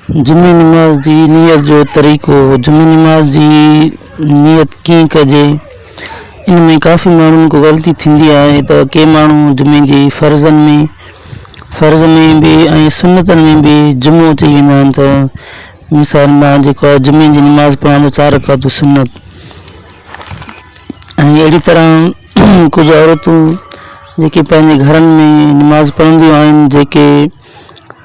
जुम्मे नमाज़ जी नियत जो तरीक़ो। जुम्मे नमाज़ जी नियत कीअं कजे, इन में काफ़ी माण्हुनि को ग़लती थींदी आहे त के माण्हू जुम्मे जी फ़र्ज़ में बि ऐं सुन्नतनि में बि जुमो चई वेंदा आहिनि। त मिसाल मां जेको आहे जुम्मे जी नमाज़ पढ़ां थो 4 रकातूं सुन्नत, ऐं अहिड़ी तरह कुझु औरतूं जेके पंहिंजे घरनि में नमाज़ पढ़ंदियूं आहिनि, जेके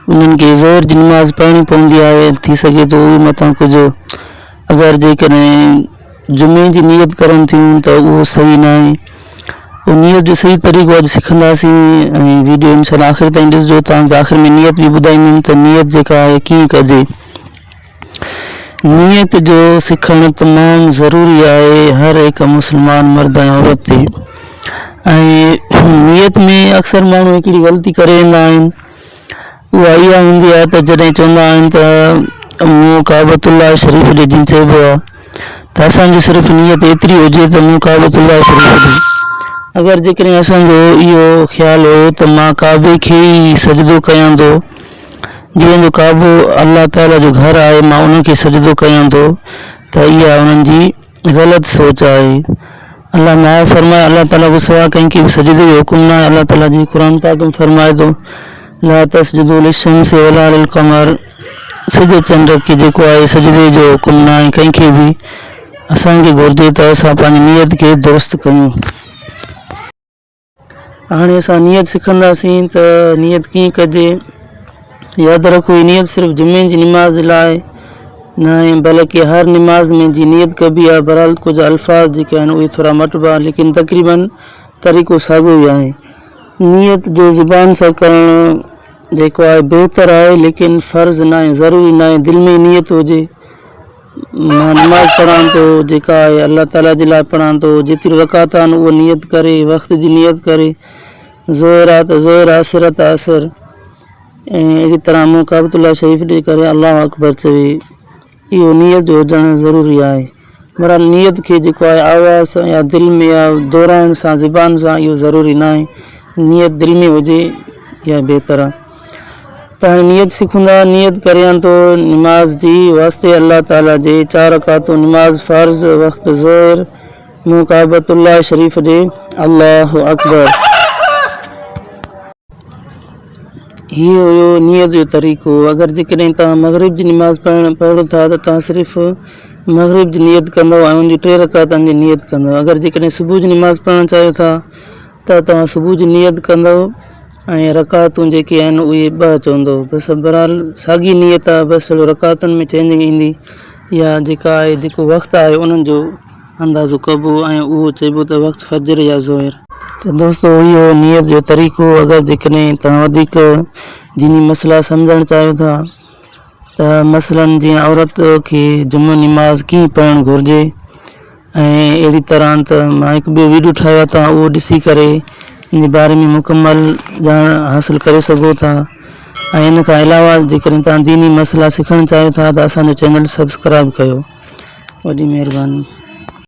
उन्हनि खे ज़ोहर जी नमाज़ पढ़णी पवंदी आहे, थी सघे थो उहे मथां कुझु अगरि जेकॾहिं जुमे जी नियत करनि थियूं त उहो सही न आहे। उहो नियत जो सही तरीक़ो अॼु सिखंदासीं ऐं वीडियो इंशाअल्लाह आख़िर ताईं ॾिसिजो। तव्हांखे आख़िर में नियत बि ॿुधाईंदुमि त नियत जेका आहे कीअं कजे। नियत जो सिखणु तमामु ज़रूरी आहे हर हिकु मुस्लमान मर्द ऐं औरत ते। ऐं नियत में अक्सर माण्हू हिकिड़ी ग़लती करे वेंदा आहिनि, उहा इहा हूंदी आहे त जॾहिं चवंदा आहिनि त मूं काबतुल्लाह शरीफ़ ॾे जीअं चइबो आहे त असांजो सिर्फ़ु नियत एतिरी हुजे त मूं काबतुल्लाह शरीफ़ ॾे। अगरि जेकॾहिं असांजो इहो ख़्यालु हो त मां काबे खे ई सजदो कयां थो, जंहिंजो काबो अल्लाह ताला जो घरु आहे, मां उनखे सजदो कयां थो, त इहा उन्हनि जी ग़लति सोच आहे। अल्लाह माफ़ फरमाए, अल्लाह ताला को सवा कंहिंखे बि सजदे जो हुकुम न आहे। अल्लाह ताला जी क़ुरान पाक में फरमाए थो ला तस्जुदू लिश्शम्सि वला लिल क़मर, सिज चंड खे जेको आहे सजदे जो हुकुम न आहे कंहिंखे बि। असांखे घुरिजे त असां पंहिंजी नियत खे दुरुस्त कयूं। हाणे असां नियत सिखंदासीं त नियत कीअं कजे। यादि रखो, ही नियत सिर्फ़ु जुमे जी नमाज़ लाइ न आहे, बल्कि हर नमाज़ में जी नियत कबी आहे। बहरहाल कुझु अल्फाज़ जेके आहिनि उहे थोरा मटबा, लेकिन तक़रीबन तरीक़ो साॻियो ई आहे। नियत जो ज़ुबान सां करणु जेको आहे बहितर आहे, लेकिन फ़र्ज़ न आहे, ज़रूरी न आहे दिलि में नियत हुजे। मां नमाज़ पढ़ां थो जेका आहे अल्लाह ताला जे लाइ पढ़ां थो, जेतिरी रकात आहिनि उहो नियत करे, वक़्त जी नियत करे, ज़ोहर आहे त ज़ोहर, असर त असर, ऐं अहिड़ी तरह मूं काबतुल्लाह शरीफ़ ॾेई करे अल्लाह अकबर चवे, इहो नियत जो हुजणु ज़रूरी आहे। बहरहाल नियत खे जेको आहे आवाज़ सां या दिलि में या दोहराइण सां, ज़ुबान सां, इहो ज़रूरी न आहे। नियत दिलि में हुजे या बहितर आहे। त हाणे नियत सिखंदा। नियत करियां थो नमाज़ जी वास्ते अल्लाह ताला जे 4 रकातूं नमाज़ फ़र्ज़ वक़्त ज़ोहर, मूं काबतुल्लाह शरीफ़ ॾे, अल्लाह अकबर। हीअ हुयो नियत जो तरीक़ो। अगरि जेकॾहिं तव्हां मग़रिब जी नमाज़ पढ़ो था त तव्हां सिर्फ़ु मग़रिब जी नियत कंदव ऐं उन जी 3 रकातनि जी नियत कंदव। अगरि जेकॾहिं सुबुह जी नमाज़ पढ़णु चाहियो था त तव्हां सुबुह जी नियत कंदव ऐं रकातूं जेके आहिनि उहे 2 चवंदव। बसि बहरहाल साॻी नियत आहे, बसि रकातुनि में चेंजिंग ईंदी, या जेका आहे जेको वक़्तु आहे उन्हनि जो अंदाज़ो कबो ऐं उहो चइबो त वक़्तु फ़जर या ज़ोहर। त दोस्तो इहो नियत जो तरीक़ो। अगरि जेकॾहिं तव्हां वधीक दीनी मसइला सम्झणु चाहियो था त मसइलनि जीअं औरत खे जुम्मो नमाज़ कीअं पढ़णु घुरिजे, ऐं अहिड़ी तरह त मां हिकु ॿियो वीडियो ठाहियो आहे, तव्हां उहो ॾिसी करे इन जे बारे में मुकमल ॼाण हासिलु करे सघो था। ऐं इन खां अलावा जेकॾहिं तव्हां दीनी मसइला सिखणु चाहियो था त असांजो चैनल सब्सक्राइब कयो। वॾी महिरबानी।